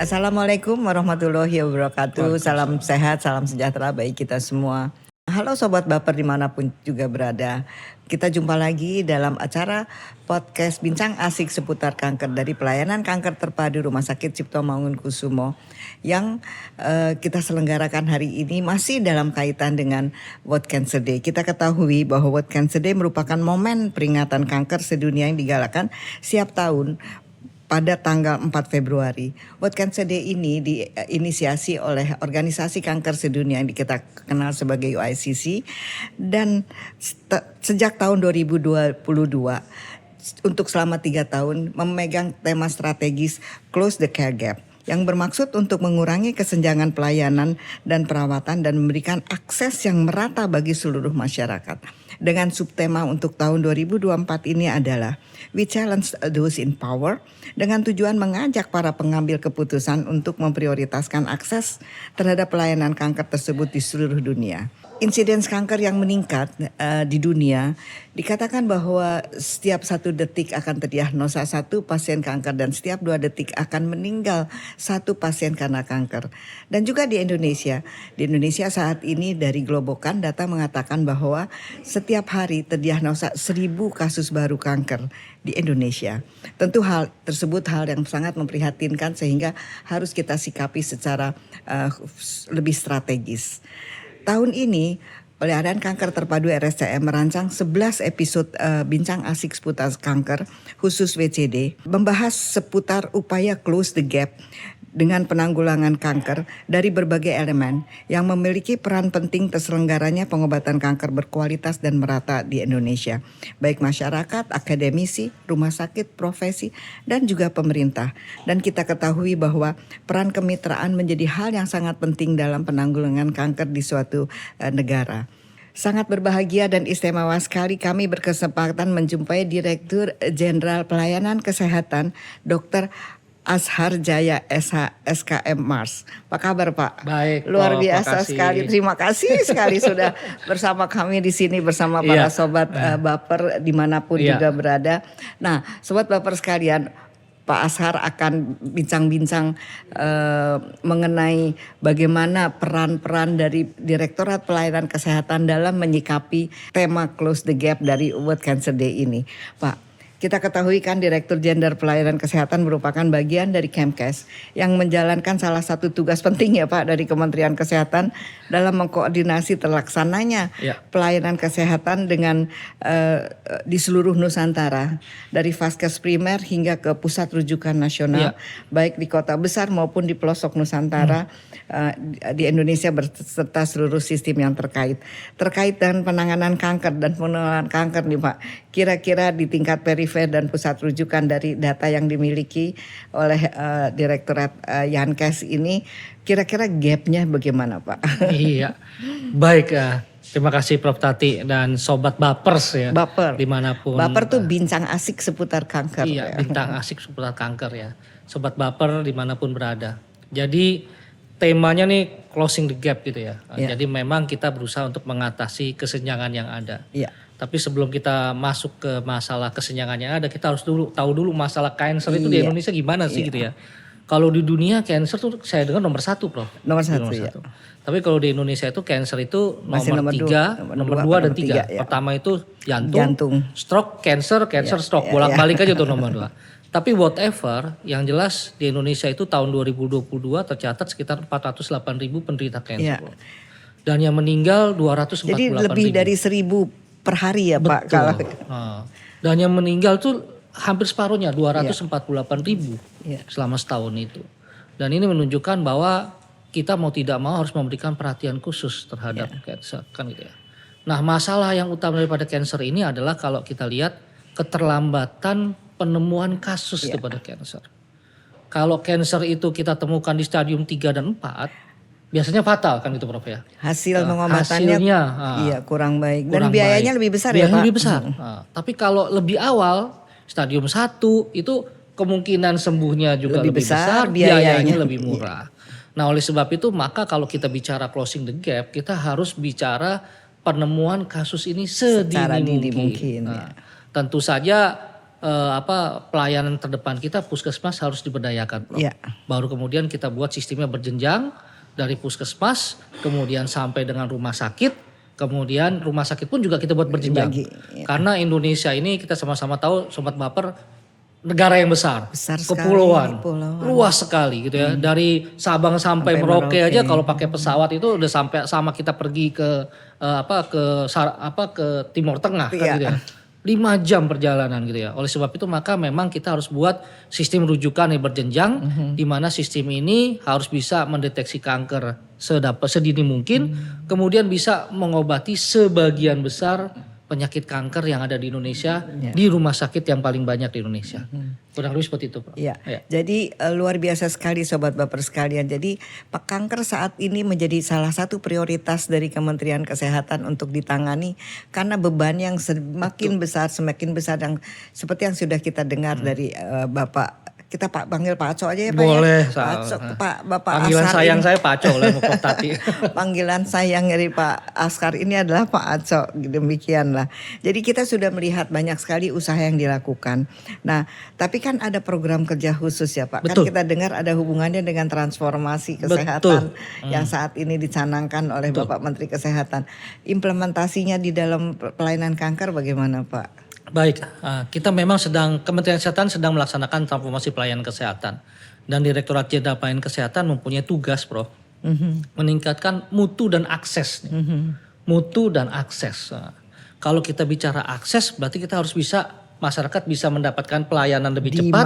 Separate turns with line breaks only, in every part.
Assalamualaikum warahmatullahi wabarakatuh. Salam sehat, salam sejahtera bagi kita semua. Halo Sobat Baper dimanapun juga berada. Kita jumpa lagi dalam acara podcast Bincang Asik seputar kanker dari Pelayanan Kanker Terpadu Rumah Sakit Cipto Mangunkusumo yang kita selenggarakan hari ini masih dalam kaitan dengan World Cancer Day. Kita ketahui bahwa World Cancer Day merupakan momen peringatan kanker sedunia yang digalakkan setiap tahun pada tanggal 4 Februari. World Cancer Day ini diinisiasi oleh Organisasi Kanker Sedunia yang kita kenal sebagai UICC dan sejak tahun 2022 untuk selama 3 tahun memegang tema strategis Close the Care Gap yang bermaksud untuk mengurangi kesenjangan pelayanan dan perawatan dan memberikan akses yang merata bagi seluruh masyarakat. Dengan subtema untuk tahun 2024 ini adalah We Challenge Those in Power dengan tujuan mengajak para pengambil keputusan untuk memprioritaskan akses terhadap pelayanan kanker tersebut di seluruh dunia. Insiden kanker yang meningkat di dunia dikatakan bahwa setiap 1 detik akan terdiagnosa 1 pasien kanker dan setiap 2 detik akan meninggal 1 pasien karena kanker. Dan juga di Indonesia saat ini dari Globokan data mengatakan bahwa setiap hari terdiagnosa 1.000 kasus baru kanker di Indonesia. Tentu hal tersebut hal yang sangat memprihatinkan sehingga harus kita sikapi secara lebih strategis. Tahun ini Pelayanan Kanker Terpadu RSCM merancang 11 episode Bincang Asik seputar kanker khusus WCD membahas seputar upaya close the gap dengan penanggulangan kanker dari berbagai elemen yang memiliki peran penting terselenggaranya pengobatan kanker berkualitas dan merata di Indonesia. Baik masyarakat, akademisi, rumah sakit, profesi, dan juga pemerintah. Dan kita ketahui bahwa peran kemitraan menjadi hal yang sangat penting dalam penanggulangan kanker di suatu negara. Sangat berbahagia dan istimewa sekali kami berkesempatan menjumpai Direktur Jenderal Pelayanan Kesehatan Dr. Ashar Jaya SKM Mars. Apa kabar Pak?
Baik.
Luar biasa sekali. Terima kasih sekali sudah bersama kami di sini bersama para sobat Baper dimanapun juga berada. Nah, sobat Baper sekalian, Pak Ashar akan bincang-bincang mengenai bagaimana peran-peran dari Direktorat Pelayanan Kesehatan dalam menyikapi tema Close the Gap dari World Cancer Day ini. Pak, kita ketahui kan Direktur Jenderal Pelayanan Kesehatan merupakan bagian dari Kemkes yang menjalankan salah satu tugas penting ya Pak dari Kementerian Kesehatan dalam mengkoordinasi terlaksananya pelayanan kesehatan dengan di seluruh Nusantara dari Vaskes primer hingga ke pusat rujukan nasional baik di kota besar maupun di pelosok Nusantara di Indonesia beserta seluruh sistem yang terkait dengan penanganan kanker dan penularan kanker nih Pak. Kira-kira di tingkat perifer dan pusat rujukan dari data yang dimiliki oleh Direktorat Yankes ini, kira-kira gapnya bagaimana Pak?
Iya, baik. Terima kasih Prof. Tati dan Sobat Bapers ya.
Baper.
Dimanapun.
Baper tuh bincang asik seputar kanker.
Iya, bincang asik seputar kanker ya. Sobat Baper dimanapun berada. Jadi temanya nih closing the gap gitu ya. Jadi memang kita berusaha untuk mengatasi kesenjangan yang ada. Iya. Tapi sebelum kita masuk ke masalah kesenjangan yang ada, kita harus tahu dulu masalah cancer itu di Indonesia gimana sih gitu ya. Kalau di dunia cancer tuh saya dengar nomor 1 Prof.
Nomor satu.
Tapi kalau di Indonesia itu cancer itu nomor 3, nomor 2 dan 3. Pertama itu jantung, stroke, cancer, stroke. Bolak-balik aja tuh nomor 2. Tapi whatever, yang jelas di Indonesia itu tahun 2022 tercatat sekitar 408.000 penderita cancer. Dan yang meninggal 248.000.
Jadi lebih dari 1.000 per hari ya Pak.
Kalau dan yang meninggal tuh hampir separuhnya 248.000 selama setahun itu. Dan ini menunjukkan bahwa kita mau tidak mau harus memberikan perhatian khusus terhadap cancer kan gitu ya. Nah, masalah yang utama daripada cancer ini adalah kalau kita lihat keterlambatan penemuan kasus kepada cancer. Kalau cancer itu kita temukan di stadium 3 dan 4 biasanya fatal kan itu Prof ya.
Hasil pengobatannya kurang baik dan biayanya lebih besar ya Pak.
Lebih besar. Tapi kalau lebih awal stadium 1 itu kemungkinan sembuhnya juga lebih besar, biayanya lebih murah. Nah, oleh sebab itu maka kalau kita bicara closing the gap, kita harus bicara penemuan kasus ini sedini mungkin. Tentu saja pelayanan terdepan kita puskesmas harus diberdayakan, Prof.
Ya.
Baru kemudian kita buat sistemnya berjenjang dari puskesmas, kemudian sampai dengan rumah sakit, kemudian rumah sakit pun juga kita buat berjenjang.
Ya.
Karena Indonesia ini kita sama-sama tahu Sobat Baper, negara yang besar
sekali,
kepulauan, luas sekali gitu ya. Dari Sabang sampai Merauke aja kalau pakai pesawat itu udah sampai sama kita pergi ke ke Timur Tengah kan gitu ya. 5 jam perjalanan gitu ya. Oleh sebab itu maka memang kita harus buat sistem rujukan yang berjenjang di mana sistem ini harus bisa mendeteksi kanker sedini mungkin, kemudian bisa mengobati sebagian besar penyakit kanker yang ada di Indonesia di rumah sakit yang paling banyak di Indonesia. Kurang lebih seperti itu, Pak.
Ya. Jadi luar biasa sekali Sobat Baper sekalian. Jadi kanker saat ini menjadi salah satu prioritas dari Kementerian Kesehatan untuk ditangani karena beban yang semakin besar yang seperti yang sudah kita dengar dari Bapak. Kita panggil Pak Aco aja ya Pak.
Boleh.
Ya? Bapak
panggilan
Askar
sayang
ini.
Saya Pak Aco lah Prof Tati.
Panggilan sayang dari Pak Askar ini adalah Pak Aco, demikianlah. Jadi kita sudah melihat banyak sekali usaha yang dilakukan. Nah, tapi kan ada program kerja khusus ya Pak.
Betul.
Kan kita dengar ada hubungannya dengan transformasi kesehatan yang saat ini dicanangkan oleh Bapak Menteri Kesehatan. Implementasinya di dalam pelayanan kanker bagaimana Pak?
Baik, kita memang Kementerian Kesehatan sedang melaksanakan transformasi pelayanan kesehatan. Dan Direktorat Jenderal Pelayanan Kesehatan mempunyai tugas, Prof. Meningkatkan mutu dan akses. Mutu dan akses. Kalau kita bicara akses, berarti kita harus masyarakat bisa mendapatkan pelayanan lebih cepat.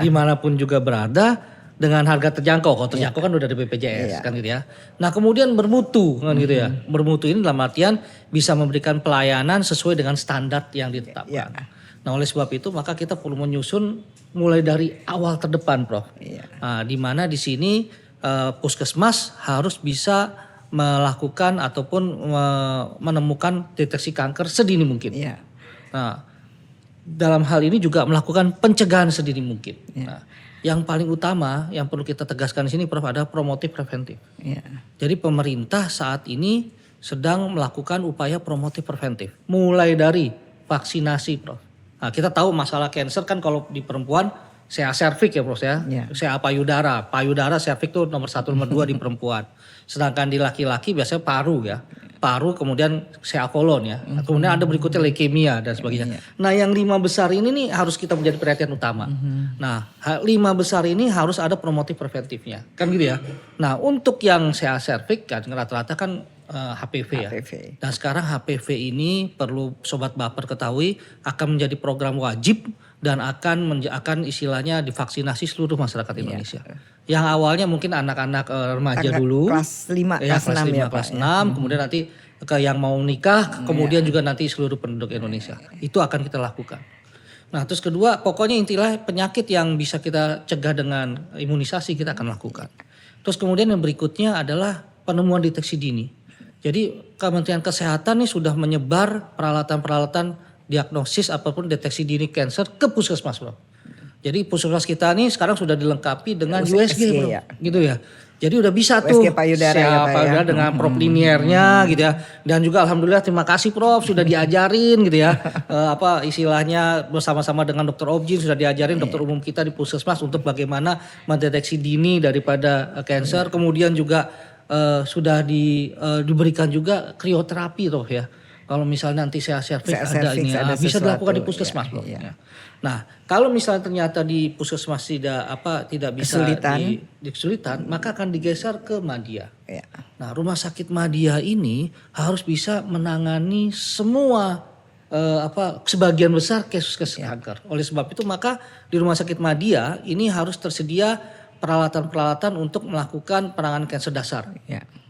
Dimanapun juga berada. Dengan harga terjangkau. Kalau terjangkau kan udah ada BPJS kan gitu ya. Nah kemudian bermutu kan gitu ya. Bermutu ini dalam artian bisa memberikan pelayanan sesuai dengan standar yang ditetapkan. Nah oleh sebab itu maka kita perlu menyusun mulai dari awal terdepan, Prof. Nah, di mana di sini puskesmas harus bisa melakukan ataupun menemukan deteksi kanker sedini mungkin. Nah dalam hal ini juga melakukan pencegahan sedini mungkin. Nah, yang paling utama yang perlu kita tegaskan di sini Prof adalah promotif preventif. Jadi pemerintah saat ini sedang melakukan upaya promotif preventif. Mulai dari vaksinasi Prof. Nah, kita tahu masalah kanker kan kalau di perempuan CA cervix ya Prof ya. CA payudara. Payudara cervix itu nomor 1 nomor 2 di perempuan. Sedangkan di laki-laki biasanya paru ya. Paru kemudian CA kolon ya. Kemudian ada berikutnya leukemia dan sebagainya. Nah yang 5 besar ini nih harus kita menjadi perhatian utama. Nah 5 besar ini harus ada promotif preventifnya. Kan gitu ya. Nah untuk yang CA cervix kan rata-rata kan HPV ya. Dan sekarang HPV ini perlu Sobat Baper ketahui akan menjadi program wajib dan akan istilahnya divaksinasi seluruh masyarakat Indonesia. Yang awalnya mungkin anak-anak remaja dulu.
Kelas 5,
kelas 6 ya kelas 6, kemudian nanti ke yang mau nikah, kemudian juga nanti seluruh penduduk Indonesia. Itu akan kita lakukan. Nah terus kedua pokoknya intilah penyakit yang bisa kita cegah dengan imunisasi kita akan lakukan. Terus kemudian yang berikutnya adalah penemuan deteksi dini. Jadi Kementerian Kesehatan ini sudah menyebar peralatan-peralatan diagnosis apapun deteksi dini kanker ke puskesmas, Bro. Jadi puskesmas kita nih sekarang sudah dilengkapi dengan USG, Bro. Gitu ya. Jadi udah bisa tuh payudara dengan propliniernya gitu ya. Dan juga alhamdulillah terima kasih Prof sudah diajarin gitu ya. Istilahnya bersama-sama dengan dokter Objin sudah diajarin dokter umum kita di puskesmas untuk bagaimana mendeteksi dini daripada kanker. Kemudian juga sudah diberikan juga krioterapi Prof ya. Kalau misalnya nanti CA cervix ada ini bisa dilakukan di puskesmas Prof. Nah, kalau misalnya ternyata di puskesmas tidak bisa kesulitan, maka akan digeser ke Madya. Nah, rumah sakit Madya ini harus bisa menangani semua sebagian besar kasus kanker. Oleh sebab itu maka di rumah sakit Madya ini harus tersedia peralatan-peralatan untuk melakukan penanganan kanker dasar.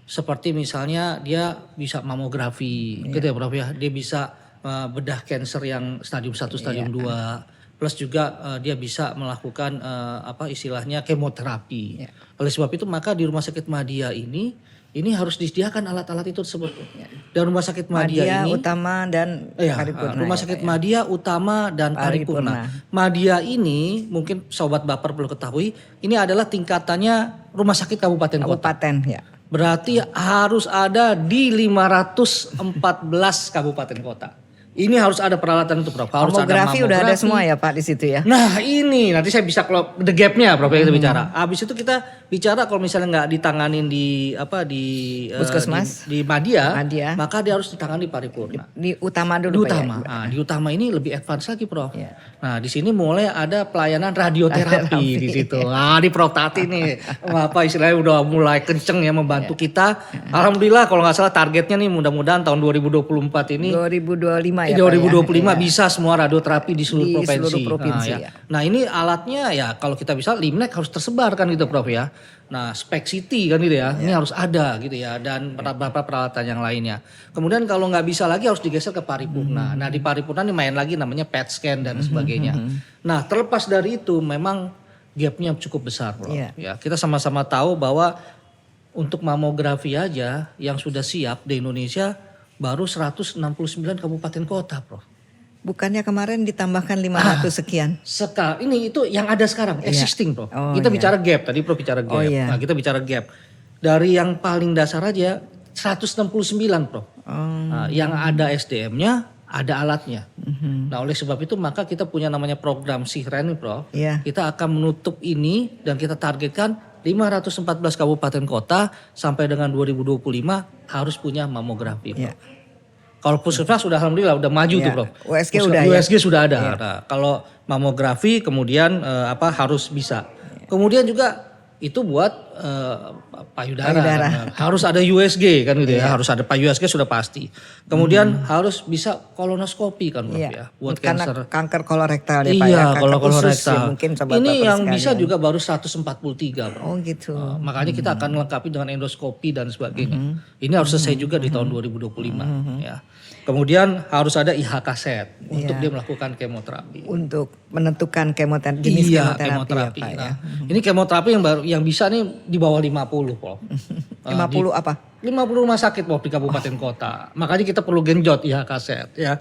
Seperti misalnya dia bisa mamografi, gitu ya Prof ya. Dia bisa bedah kanker yang stadium 1, stadium 2. Plus juga dia bisa melakukan istilahnya kemoterapi. Oleh sebab itu maka di rumah sakit Madya ini harus disediakan alat-alat itu tersebut. Dan rumah sakit Madya ini
utama dan paripurna.
Rumah sakit Madya utama dan paripurna. Madya ini mungkin Sobat Baper perlu ketahui, ini adalah tingkatannya rumah sakit kabupaten kota. Berarti harus ada di 514 kabupaten kota. Ini harus ada peralatan itu Prof. Harus
Mamografi
ada
udah ada semua ya Pak di situ ya.
Nah ini nanti saya bisa kalau the gapnya Prof kita bicara. Habis itu kita bicara kalau misalnya nggak ditanganin di
Puskesmas,
di Madya,
Madya,
maka dia harus ditangani di paripurna.
Di utama
Di
dulu
utama.
Pak ya.
Nah, di utama ini lebih advance lagi Prof.
Ya.
Nah di sini mulai ada pelayanan radioterapi di situ. Nah di Prof Tati nih apa istilahnya udah mulai kenceng ya membantu kita. Alhamdulillah kalau nggak salah targetnya nih mudah-mudahan tahun 2024 ini
2025 ya
2025
Pak ya.
bisa semua radioterapi di seluruh provinsi.
Seluruh provinsi
nah,
ya.
Nah ini alatnya ya kalau kita bisa Limnek harus tersebar kan gitu Prof ya. Nah Spek City kan gitu ya, ini harus ada gitu ya dan beberapa peralatan yang lainnya. Kemudian kalau nggak bisa lagi harus digeser ke paripurna. Nah di paripurna ini main lagi namanya PET scan dan sebagainya. Nah terlepas dari itu memang gapnya cukup besar Prof. Ya kita sama-sama tahu bahwa untuk mamografi aja yang sudah siap di Indonesia baru 169 kabupaten kota Prof.
Bukannya kemarin ditambahkan 500 sekian.
Ini itu yang ada sekarang existing Prof. Kita bicara gap tadi Prof bicara gap. Nah, kita bicara gap. Dari yang paling dasar aja 169 Prof. Nah, yang ada SDM-nya, ada alatnya. Nah, oleh sebab itu maka kita punya namanya program Sihren Prof. Kita akan menutup ini dan kita targetkan 514 kabupaten kota sampai dengan 2025 harus punya mamografi Prof. Kalau puskesmas sudah alhamdulillah udah maju tuh Prof. USG sudah ada. Nah, kalau mamografi kemudian harus bisa. Kemudian juga itu buat payudara. Nah, harus ada USG kan gitu ya. Harus ada USG sudah pasti. Kemudian harus bisa kolonoskopi kan Prof ya. Buat
kanker kolorektal ya Pak ya.
Kalau kolorektal.
Ya, mungkin
ini yang bisa juga baru 143 Prof.
Oh gitu.
Makanya kita akan lengkapi dengan endoskopi dan sebagainya. Ini harus selesai juga di tahun 2025 ya. Kemudian harus ada IHK set untuk dia melakukan kemoterapi.
Untuk menentukan jenis kemoterapi ya, Pak,
nah, ini kemoterapi yang bisa nih di bawah 50 Prof.
50 apa?
50 rumah sakit Prof di kabupaten kota. Makanya kita perlu genjot IHK set ya.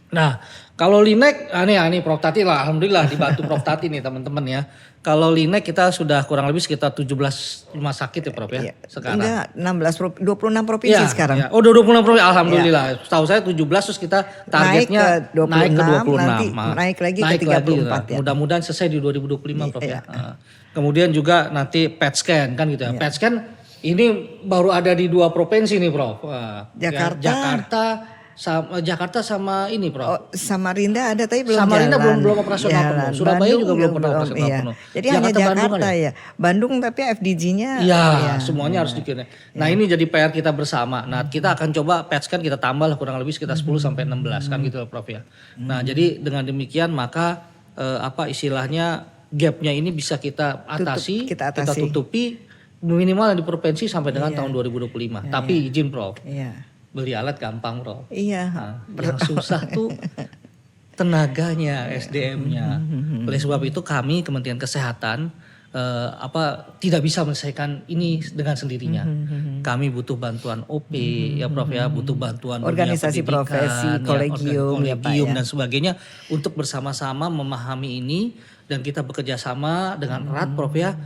Nah, kalau Linek ini Prof Tati lah alhamdulillah dibantu Prof Tati nih teman-teman ya. Kalau Linek kita sudah kurang lebih sekitar 17 rumah sakit ya Prof ya sekarang.
Enggak, 26 provinsi sekarang.
Ya. Oh 26 provinsi alhamdulillah. Setahu saya 17 terus kita targetnya naik ke 26.
Nanti naik lagi ke 34 ya.
Mudah-mudahan selesai di 2025 Prof ya. Kemudian juga nanti PET scan kan gitu ya. PET scan ini baru ada di 2 provinsi nih Prof. Jakarta sama ini Prof.
Oh, Samarinda ada tapi belum
Samarinda
jalan.
belum operasional penuh. Surabaya juga belum pernah operasional penuh.
Jadi hanya Jakarta ya. Bandung tapi FDG-nya
semuanya harus dikirim. Nah, ini jadi PR kita bersama. Nah, kita akan coba PET scan kita tambah kurang lebih sekitar 10 sampai 16 kan gitu Prof ya. Nah, jadi dengan demikian maka istilahnya gapnya ini bisa kita atasi, kita tutupi minimal di provinsi sampai dengan tahun 2025. Tapi izin Prof. Beli alat gampang Prof. Nah, yang susah tuh tenaganya, SDM-nya. Oleh sebab itu kami Kementerian Kesehatan tidak bisa menyelesaikan ini dengan sendirinya. Kami butuh bantuan OP ya Prof ya, butuh bantuan
organisasi profesi, kolegium
dan sebagainya untuk bersama-sama memahami ini dan kita bekerja sama dengan erat Prof ya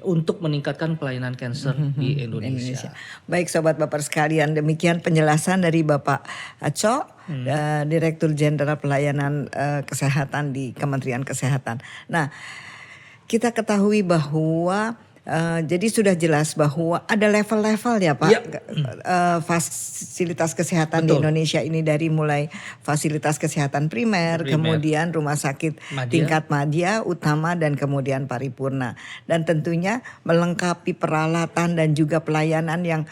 untuk meningkatkan pelayanan kanker di Indonesia.
Baik Sobat Baper sekalian, demikian penjelasan dari Bapak Aco, Direktur Jenderal Pelayanan Kesehatan di Kementerian Kesehatan. Nah, kita ketahui bahwa jadi sudah jelas bahwa ada level-level ya Pak fasilitas kesehatan di Indonesia ini, dari mulai fasilitas kesehatan primer, kemudian rumah sakit tingkat madya, utama dan kemudian paripurna. Dan tentunya melengkapi peralatan dan juga pelayanan yang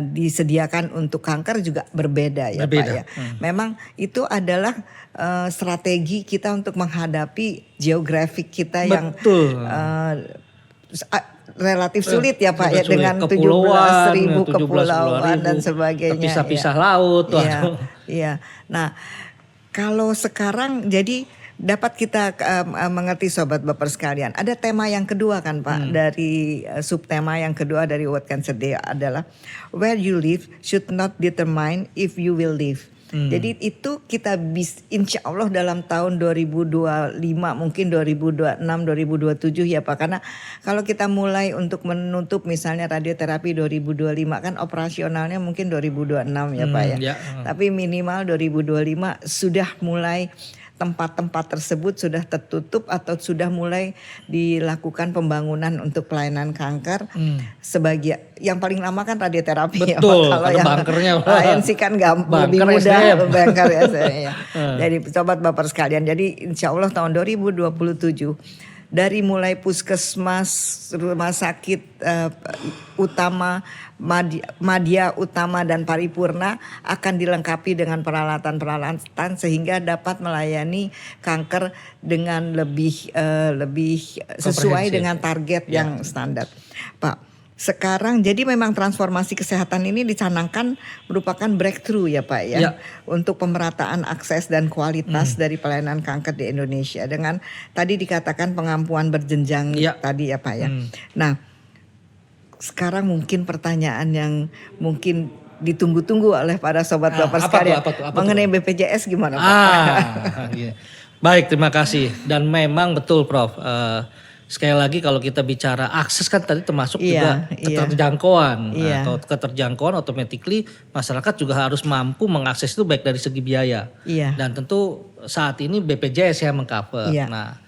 disediakan untuk kanker juga berbeda ya Pak ya. Memang itu adalah strategi kita untuk menghadapi geografik kita yang relatif sulit ya Pak ya, dengan 17.000 kepulauan dan sebagainya.
Terpisah-pisah laut.
Iya. Nah, kalau sekarang jadi dapat kita mengerti Sobat Baper sekalian, ada tema yang kedua kan Pak, dari subtema yang kedua dari World Cancer Day adalah where you live should not determine if you will live. Jadi itu kita insya Allah dalam tahun 2025 mungkin 2026 2027 ya Pak, karena kalau kita mulai untuk menutup misalnya radioterapi 2025 kan operasionalnya mungkin 2026 ya Pak ya. Tapi minimal 2025 sudah mulai tempat-tempat tersebut sudah tertutup atau sudah mulai dilakukan pembangunan untuk pelayanan kanker. Sebagian yang paling lama kan radioterapi.
Betul,
ya Pak. Kalau yang
bunkernya
ANC kan lebih mudah bunker ya saya. Jadi sobat Baper sekalian, jadi insya Allah tahun 2027 dari mulai puskesmas, rumah sakit utama, madya utama dan paripurna akan dilengkapi dengan peralatan-peralatan sehingga dapat melayani kanker dengan lebih sesuai dengan target yang standar. Pak, sekarang jadi memang transformasi kesehatan ini dicanangkan merupakan breakthrough ya Pak ya, untuk pemerataan akses dan kualitas dari pelayanan kanker di Indonesia dengan tadi dikatakan pengampuan berjenjang tadi ya Pak ya. Nah, sekarang mungkin pertanyaan yang mungkin ditunggu-tunggu oleh para sobat Baper sekalian mengenai BPJS gimana Pak?
Baik, terima kasih. Dan memang betul Prof. Sekali lagi kalau kita bicara akses kan tadi termasuk juga keterjangkauan. Kalau keterjangkauan automatically masyarakat juga harus mampu mengakses itu baik dari segi biaya. Dan tentu saat ini BPJS yang mengcover. Nah,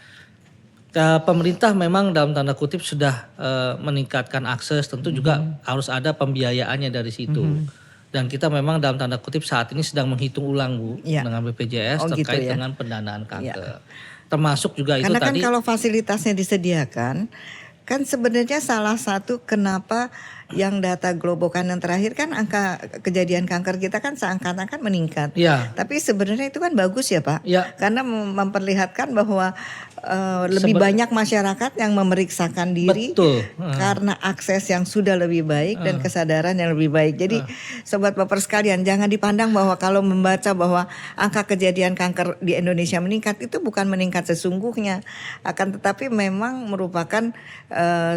pemerintah memang dalam tanda kutip sudah meningkatkan akses, tentu juga harus ada pembiayaannya dari situ. Dan kita memang dalam tanda kutip saat ini sedang menghitung ulang Bu dengan BPJS terkait dengan pendanaan kanker. Termasuk juga
karena
itu
kan
tadi.
Kalau fasilitasnya disediakan, kan sebenarnya salah satu kenapa yang data Globokan yang terakhir kan angka kejadian kanker kita kan seangkatan kan meningkat. Tapi sebenarnya itu kan bagus ya Pak, karena memperlihatkan bahwa lebih banyak masyarakat yang memeriksakan diri karena akses yang sudah lebih baik dan kesadaran yang lebih baik. Jadi sobat Baper sekalian, jangan dipandang bahwa kalau membaca bahwa angka kejadian kanker di Indonesia meningkat itu bukan meningkat sesungguhnya, akan tetapi memang merupakan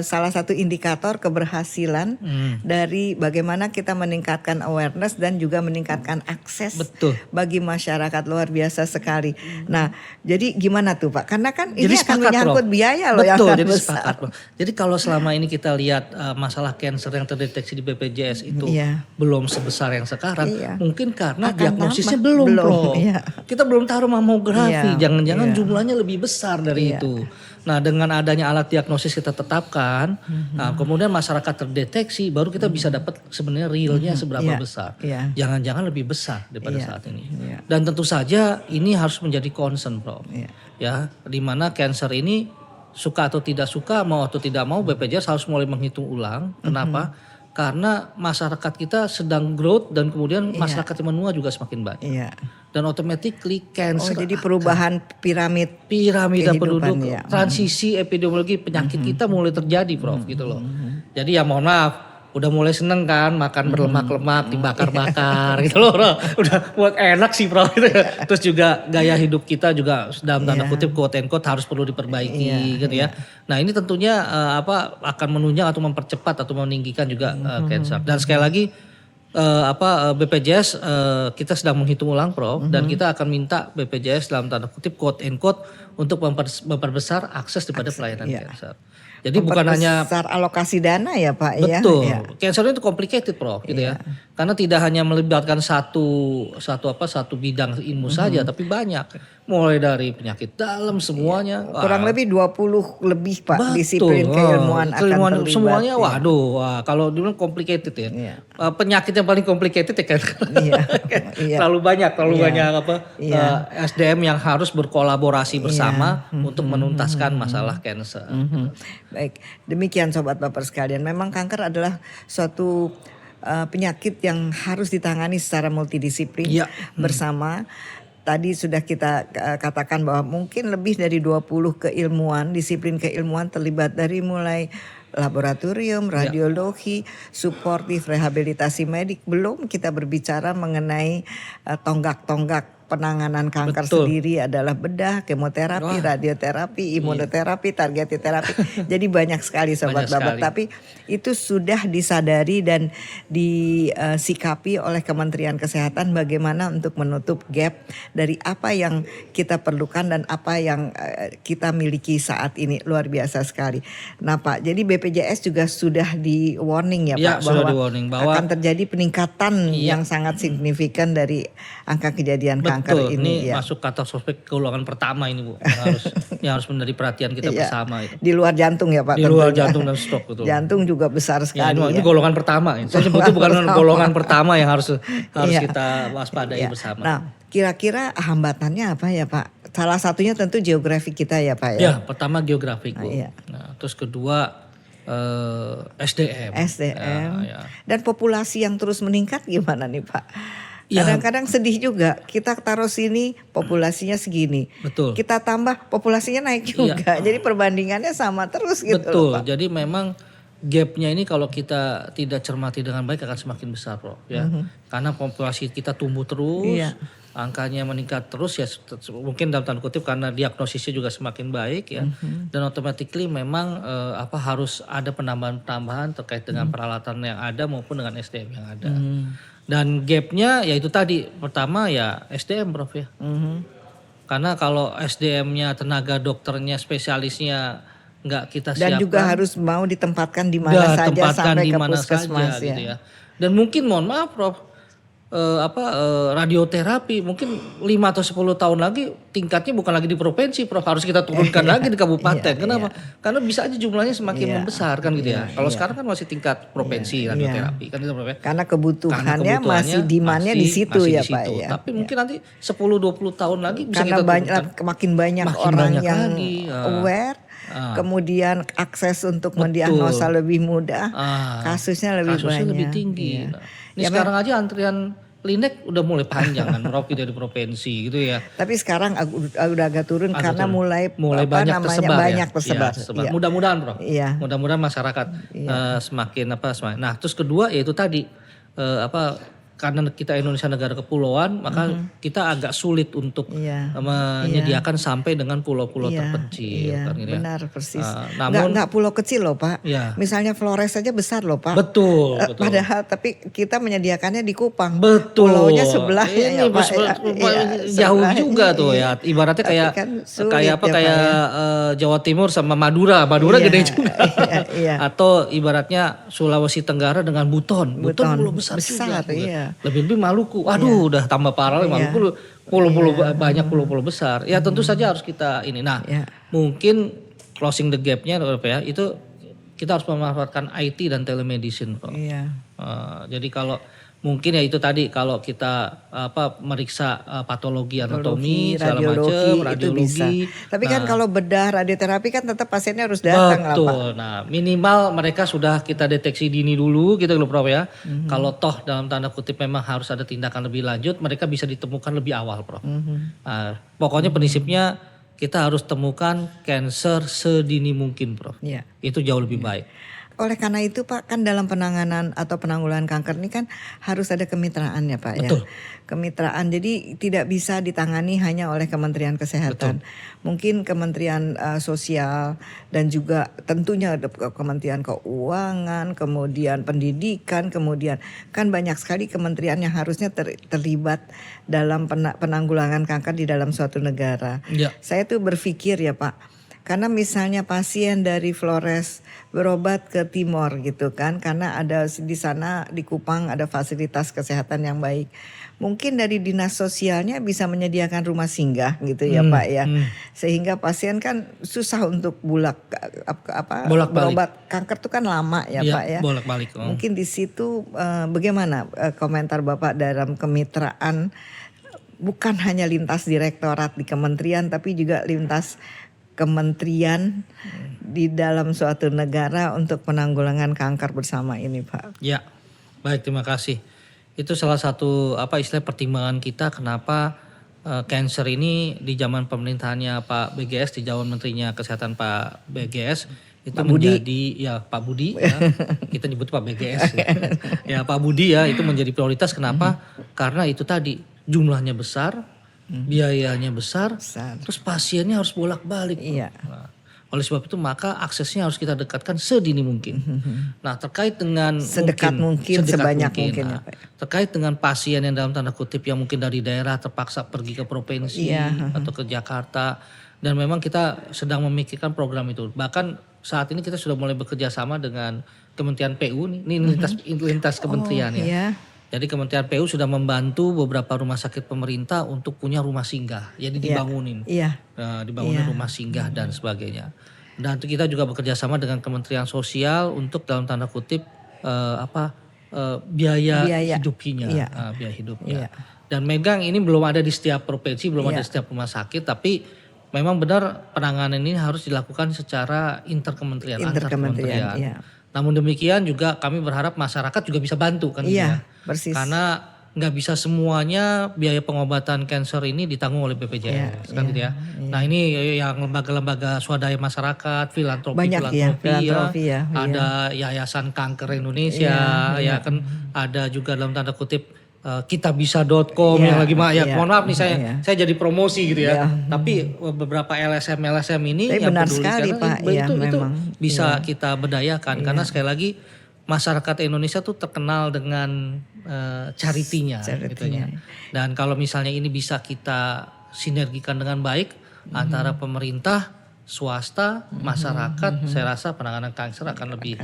salah satu indikator keberhasilan dari bagaimana kita meningkatkan awareness dan juga meningkatkan akses bagi masyarakat. Luar biasa sekali. Nah, jadi gimana tuh Pak? Karena kan ini akan menyangkut biaya loh yang akan besar.
Jadi kalau selama ini kita lihat masalah kanker yang terdeteksi di BPJS itu belum sebesar yang sekarang, mungkin karena diagnosisnya belum Prof. Kita belum taruh mamografi, jangan-jangan jumlahnya lebih besar dari itu. Nah, dengan adanya alat diagnosis kita tetapkan, nah, kemudian masyarakat terdeteksi, baru kita bisa dapat sebenarnya realnya seberapa besar. Jangan-jangan lebih besar daripada saat ini. Dan tentu saja ini harus menjadi concern Prof. Ya, di mana cancer ini suka atau tidak suka, mau atau tidak mau BPJS harus mulai menghitung ulang. Kenapa? Karena masyarakat kita sedang growth dan kemudian masyarakat yang menua juga semakin banyak. Dan automatically cancer.
Jadi perubahan
piramida penduduk, transisi epidemiologi penyakit kita mulai terjadi Prof gitu loh. Jadi ya mohon maaf, udah mulai seneng kan makan berlemak-lemak, dibakar-bakar gitu loh Prof. Udah buat enak sih Prof gitu. Terus juga gaya hidup kita juga dalam tanda kutip quote and quote harus perlu diperbaiki gitu ya. Nah, ini tentunya akan menunjang atau mempercepat atau meninggikan juga cancer. Dan sekali lagi BPJS kita sedang menghitung ulang Prof dan kita akan minta BPJS dalam tanda kutip quote and quote untuk memperbesar akses daripada pelayanan cancer. Jadi bukan hanya
besar alokasi dana ya Pak.
Betul. Cancer itu complicated Prof gitu ya. Karena tidak hanya melibatkan satu bidang ilmu saja, tapi banyak. Mulai dari penyakit dalam semuanya.
Kurang lebih 20 lebih Pak disiplin keilmuan akan terlibat.
Semuanya kalau dulu complicated ya. Penyakit yang paling complicated ya kan. Terlalu banyak SDM yang harus berkolaborasi bersama untuk menuntaskan masalah cancer.
Baik, demikian sobat Baper sekalian. Memang kanker adalah suatu penyakit yang harus ditangani secara multidisiplin bersama. Tadi sudah kita katakan bahwa mungkin lebih dari 20 disiplin keilmuan terlibat dari mulai laboratorium, radiologi, suportif, rehabilitasi medik. Belum kita berbicara mengenai tonggak-tonggak penanganan kanker
Betul.
sendiri adalah bedah, kemoterapi, radioterapi, imunoterapi, targeted terapi. Jadi banyak sekali Sobat
Banyak
Babat.
sekali.
Tapi itu sudah disadari dan disikapi oleh Kementerian Kesehatan bagaimana untuk menutup gap dari apa yang kita perlukan dan apa yang kita miliki saat ini. Luar biasa sekali. Nah Pak, jadi BPJS juga sudah di warning ya
Ya,
Pak
sudah
bahwa
di-warning bahwa
akan terjadi peningkatan yang sangat signifikan dari angka kejadian kanker
betul,
ini.
ini masuk katastrofe golongan pertama ini Bu, yang harus menjadi perhatian kita bersama itu.
Di luar jantung ya Pak.
Di luar
tentunya.
jantung dan stroke betul.
Jantung juga besar
Ya,
sekali.
ini golongan pertama. Saya sebutnya bukan golongan pertama yang harus
Iya.
kita waspadai
Ya.
bersama.
Nah, kira-kira hambatannya apa ya Pak? Salah satunya tentu geografi kita ya Pak ya.
Ya, pertama geografik Bu.
iya.
Nah, terus kedua SDM.
SDM.
Ya.
Dan populasi yang terus meningkat gimana nih Pak?
Ya.
Kadang-kadang sedih juga. Kita taruh sini populasinya segini.
Betul.
Kita tambah populasinya naik juga. Jadi perbandingannya sama terus gitu
Betul.
loh Pak.
Jadi memang gapnya ini kalau kita tidak cermati dengan baik akan semakin besar, Prof. Ya, karena populasi kita tumbuh terus,
Iya.
angkanya meningkat terus ya, mungkin dalam tanda kutip karena diagnosisnya juga semakin baik ya, dan automatically memang harus ada penambahan-penambahan terkait dengan peralatan yang ada maupun dengan SDM yang ada. Dan gapnya ya itu tadi, pertama ya SDM, Prof ya. Karena kalau SDM-nya, tenaga dokternya, spesialisnya nggak kita siapkan.
Dan juga harus mau ditempatkan di mana saja sampai ke puskesmas
gitu ya. Dan mungkin mohon maaf Prof, radioterapi mungkin 5 atau 10 tahun lagi tingkatnya bukan lagi di provinsi Prof, harus kita turunkan lagi di kabupaten. Kenapa? Karena bisa aja jumlahnya semakin membesar kan gitu ya. Kalau sekarang kan masih tingkat provinsi radioterapi kan gitu Prof ya.
Karena kebutuhannya masih demand-nya di situ ya Pak ya.
Tapi mungkin nanti 10-20 tahun lagi bisa
karena
kita
makin banyak
Makin
orang
banyak
yang
lagi,
aware, kemudian akses untuk mendiagnosa lebih mudah, kasusnya lebih
tinggi.
Iya.
Nah, ini sekarang aja antrian klinik udah mulai panjang kan Prof dari provinsi gitu ya.
Tapi sekarang udah agak turun karena mulai
banyak tersebar.
Banyak tersebar.
Iya. Mudah-mudahan Prof.
Iya.
Mudah-mudahan masyarakat semakin semakin. Nah, terus kedua yaitu tadi karena kita Indonesia negara kepulauan, maka kita agak sulit untuk menyediakan sampai dengan pulau-pulau terpencil.
Iya,
kan, gitu ya.
benar persis.
Namun
nggak pulau kecil loh Pak.
Iya.
Misalnya Flores saja besar loh Pak.
Betul.
Padahal tapi kita menyediakannya di Kupang.
Betul.
Pulaunya sebelah
ini
ya Pak.
jauh juga tuh ya. Ibaratnya kayak
kan sulit
kayak apa
ya,
kayak Jawa Timur sama Madura. Madura gede juga.
Iya.
Atau ibaratnya Sulawesi Tenggara dengan Buton. Buton pulau besar juga.
Iya.
Lebih Maluku. Aduh, udah tambah parah Maluku. Pulau-pulau banyak pulau-pulau besar. Ya tentu saja harus kita ini. Nah, mungkin closing the gap-nya ya, itu kita harus memanfaatkan IT dan telemedicine, Prof.
Iya.
Jadi kalau mungkin ya itu tadi kalau kita meriksa patologi anatomi segala macam, radiologi.
Tapi kan kalau bedah radioterapi kan tetap pasiennya harus datang lah Pak.
Betul. Nah, minimal mereka sudah kita deteksi dini dulu gitu loh Prof ya. Kalau toh dalam tanda kutip memang harus ada tindakan lebih lanjut, mereka bisa ditemukan lebih awal, Prof. Nah, pokoknya prinsipnya kita harus temukan cancer sedini mungkin, Prof.
Iya.
Itu jauh lebih baik.
Oleh karena itu Pak, kan dalam penanganan atau penanggulangan kanker ini kan harus ada kemitraan ya Pak.
Betul.
Ya. Kemitraan, jadi tidak bisa ditangani hanya oleh Kementerian Kesehatan. Mungkin Kementerian Sosial dan juga tentunya ada Kementerian Keuangan, kemudian Pendidikan, kemudian kan banyak sekali kementerian yang harusnya terlibat dalam penanggulangan kanker di dalam suatu negara.
Ya.
Saya tuh berpikir ya Pak, karena misalnya pasien dari Flores berobat ke Timor gitu kan, karena ada di sana di Kupang ada fasilitas kesehatan yang baik. Mungkin dari dinas sosialnya bisa menyediakan rumah singgah gitu ya Pak ya. Sehingga pasien kan susah untuk berobat kanker itu kan lama ya Pak ya.
Bolak-balik.
Mungkin di situ bagaimana komentar Bapak dalam kemitraan, bukan hanya lintas direktorat di kementerian tapi juga lintas kementerian di dalam suatu negara untuk penanggulangan kanker bersama ini Pak.
Ya, baik, terima kasih. Itu salah satu istilah pertimbangan kita kenapa cancer ini di zaman pemerintahannya Pak BGS, di zaman menterinya kesehatan Pak BGS itu
Pak Budi.
menjadi Pak Budi ya. Kita nyebut Pak BGS ya Pak Budi ya, itu menjadi prioritas. Kenapa? Karena itu tadi jumlahnya besar, biayanya besar,
Besar.
terus pasiennya harus bolak-balik.
Iya.
Nah, oleh sebab itu maka aksesnya harus kita dekatkan sedini mungkin. Nah terkait dengan
Sedekat mungkin, sebanyak mungkin ya,
nah,
Pak.
terkait dengan pasien yang dalam tanda kutip yang mungkin dari daerah terpaksa pergi ke provinsi atau ke Jakarta, dan memang kita sedang memikirkan program itu. Bahkan saat ini kita sudah mulai bekerja sama dengan Kementerian PU nih, ini lintas kementerian ya.
Iya.
Jadi Kementerian PU sudah membantu beberapa rumah sakit pemerintah untuk punya rumah singgah. Jadi dibangunin.
Iya.
Dibangunin rumah singgah dan sebagainya. Dan kita juga bekerja sama dengan Kementerian Sosial untuk dalam tanda kutip biaya hidupnya.
Iya.
Biaya hidupnya.
Iya.
Dan Megang ini belum ada di setiap provinsi, belum ada di setiap rumah sakit. Tapi memang benar penanganan ini harus dilakukan secara interkementerian, antar kementerian.
Iya.
Namun demikian juga kami berharap masyarakat juga bisa bantu kan gitu ya.
Persis.
Karena nggak bisa semuanya biaya pengobatan kanker ini ditanggung oleh BPJS kan gitu ya. Nah ini yang lembaga-lembaga swadaya masyarakat, filantropi ya. Ada Yayasan Kanker Indonesia ya kan, ada juga dalam tanda kutip kitabisa.com yang lagi mohon maaf nih saya jadi promosi gitu ya. Tapi beberapa LSM ini
tapi
yang
benar
peduli
sekali, Pak.
itu bisa kita berdayakan karena sekali lagi masyarakat Indonesia tuh terkenal dengan charity-nya gitu ya. Dan kalau misalnya ini bisa kita sinergikan dengan baik antara pemerintah, swasta, masyarakat, saya rasa penanganan kanker akan lebih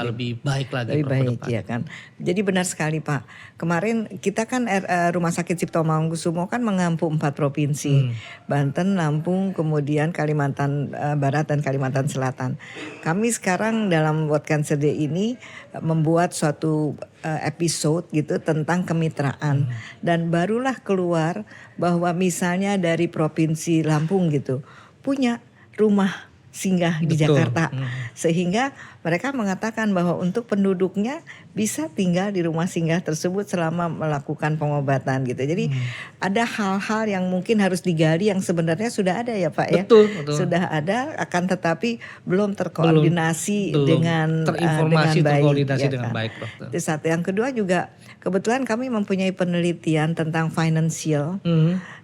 lebih baik lagi
lebih baik ya kan. Jadi benar sekali Pak. Kemarin kita kan Rumah Sakit Cipto Mangunkusumo kan mengampu 4 provinsi, Banten, Lampung, kemudian Kalimantan Barat dan Kalimantan Selatan. Kami sekarang dalam World Cancer Day ini membuat suatu episode gitu tentang kemitraan, dan barulah keluar bahwa misalnya dari provinsi Lampung gitu punya rumah singgah di Jakarta, sehingga mereka mengatakan bahwa untuk penduduknya bisa tinggal di rumah singgah tersebut selama melakukan pengobatan gitu. Jadi ada hal-hal yang mungkin harus digali yang sebenarnya sudah ada ya Pak ya.
Betul.
Sudah ada, akan tetapi belum terkoordinasi dengan
terinformasi,
dengan baik.
terkoordinasi
Ya
dengan
kan?
baik, Dokter.
Itu satu. Yang kedua juga kebetulan kami mempunyai penelitian tentang financial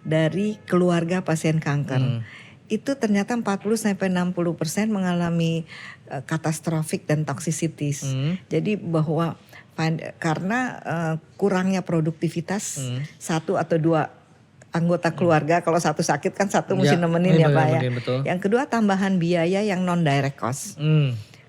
dari keluarga pasien kanker. Itu ternyata 40-60% mengalami katastrofik dan toxicities. Jadi bahwa karena kurangnya produktivitas satu atau dua anggota keluarga, kalau satu sakit kan satu mesti nemenin ya Pak ya.
Betul.
Yang kedua tambahan biaya yang non direct cost.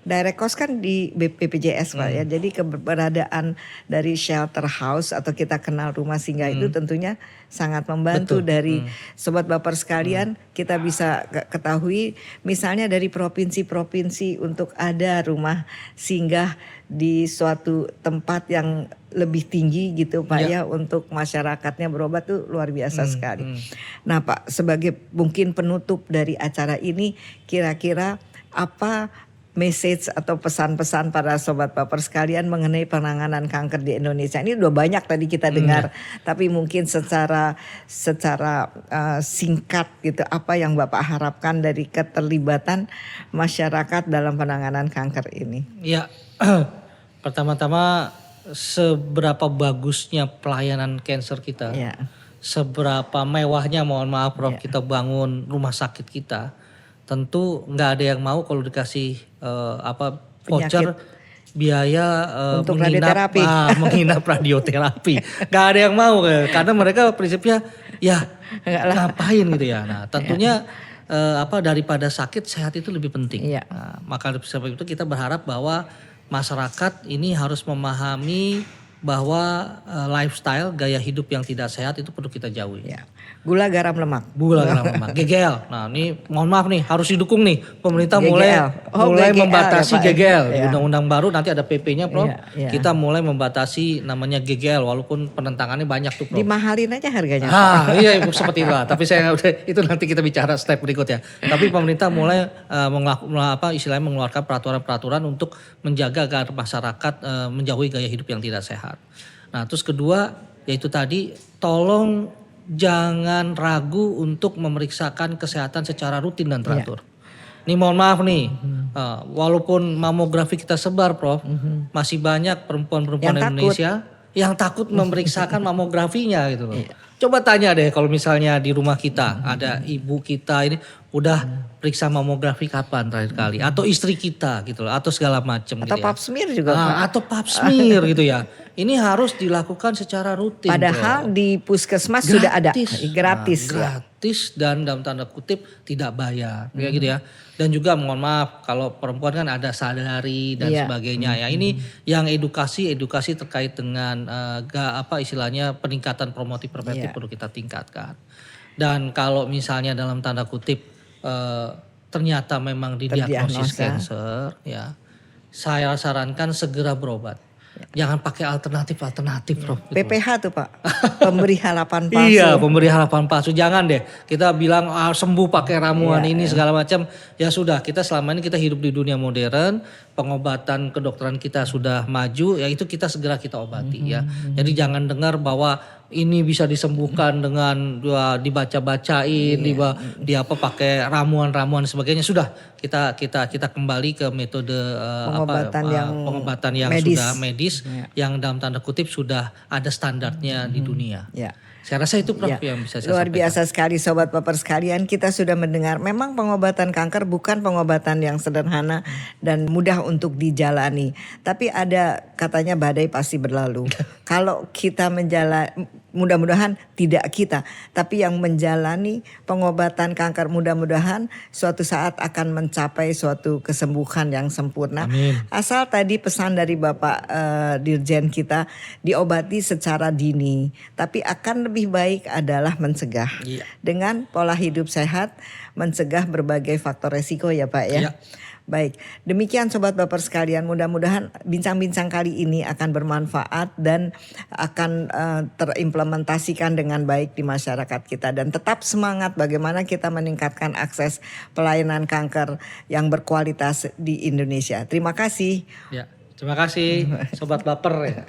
Direct cost kan di BPJS Pak ya. Jadi keberadaan dari shelter house atau kita kenal rumah singgah itu tentunya sangat membantu. Dari sobat baper sekalian kita bisa ketahui misalnya dari provinsi-provinsi untuk ada rumah singgah di suatu tempat yang lebih tinggi gitu Pak ya, untuk masyarakatnya berobat tuh luar biasa sekali. Nah Pak, sebagai mungkin penutup dari acara ini, kira-kira apa message atau pesan-pesan para sobat baper sekalian mengenai penanganan kanker di Indonesia? Ini udah banyak tadi kita dengar, tapi mungkin secara singkat gitu, apa yang Bapak harapkan dari keterlibatan masyarakat dalam penanganan kanker ini?
Ya, pertama-tama seberapa bagusnya pelayanan kanker kita, seberapa mewahnya mohon maaf Prof kita bangun rumah sakit kita. Tentu nggak ada yang mau kalau dikasih voucher biaya
untuk radioterapi,
menginap radioterapi. Nggak ada yang mau karena mereka prinsipnya ya ngapain gitu ya. Nah tentunya daripada sakit, sehat itu lebih penting. Nah, maka sebab itu kita berharap bahwa masyarakat ini harus memahami bahwa lifestyle, gaya hidup yang tidak sehat itu perlu kita jauhi.
Gula, garam, lemak.
GGL. Nah ini mohon maaf nih, harus didukung nih. Pemerintah mulai membatasi
ya,
GGL. Di undang-undang baru nanti ada PP-nya Prof. Kita mulai membatasi namanya GGL, walaupun penentangannya banyak tuh Prof.
Dimahalin aja harganya.
Iya seperti itulah. Tapi itu nanti kita bicara step berikutnya. Tapi pemerintah mulai istilahnya mengeluarkan peraturan-peraturan untuk menjaga agar masyarakat menjauhi gaya hidup yang tidak sehat. Nah terus kedua yaitu tadi, tolong jangan ragu untuk memeriksakan kesehatan secara rutin dan teratur. Ini mohon maaf nih, walaupun mamografi kita sebar Prof, masih banyak perempuan-perempuan Indonesia yang takut memeriksakan mamografinya gitu loh. Coba tanya deh kalau misalnya di rumah kita ada ibu kita ini udah periksa mamografi kapan terakhir kali, atau istri kita gitu loh, atau segala macam
Atau
gitu ya.
pap smear juga Pak.
Atau pap smear gitu ya. Ini harus dilakukan secara rutin.
Padahal
bro.
di puskesmas sudah ada gratis ya.
Gratis dan dalam tanda kutip tidak bayar, kayak gitu ya. Dan juga mohon maaf kalau perempuan kan ada sadari dan sebagainya ya. Ini yang edukasi terkait dengan istilahnya peningkatan promotif preventif perlu kita tingkatkan. Dan kalau misalnya dalam tanda kutip ternyata memang didiagnosis kanker ya, saya sarankan segera berobat. Jangan pakai alternatif bro.
PPH tuh Pak, pemberi harapan palsu.
Iya, pemberi harapan palsu. Jangan deh kita bilang sembuh pakai ramuan ini segala macam. Ya sudah, kita selama ini kita hidup di dunia modern, pengobatan kedokteran kita sudah maju, ya itu kita segera kita obati ya. Jadi jangan dengar bahwa ini bisa disembuhkan dengan dibaca-bacain, pakai ramuan-ramuan sebagainya. Sudah kita kembali ke metode pengobatan yang medis. Sudah medis yang dalam tanda kutip sudah ada standarnya di dunia. Saya rasa itu Prof yang bisa saya
luar
sampaikan.
biasa sekali Sobat Baper sekalian, kita sudah mendengar memang pengobatan kanker bukan pengobatan yang sederhana dan mudah untuk dijalani. Tapi ada katanya badai pasti berlalu. Kalau kita mudah-mudahan tidak kita, tapi yang menjalani pengobatan kanker mudah-mudahan suatu saat akan mencapai suatu kesembuhan yang sempurna.
Amin.
Asal tadi pesan dari Bapak Dirjen kita diobati secara dini, tapi akan lebih baik adalah mencegah dengan pola hidup sehat, mencegah berbagai faktor resiko ya Pak ya. Baik, demikian Sobat Baper sekalian, mudah-mudahan bincang-bincang kali ini akan bermanfaat dan akan terimplementasikan dengan baik di masyarakat kita. Dan tetap semangat bagaimana kita meningkatkan akses pelayanan kanker yang berkualitas di Indonesia. Terima kasih.
Ya, terima kasih Sobat Baper ya.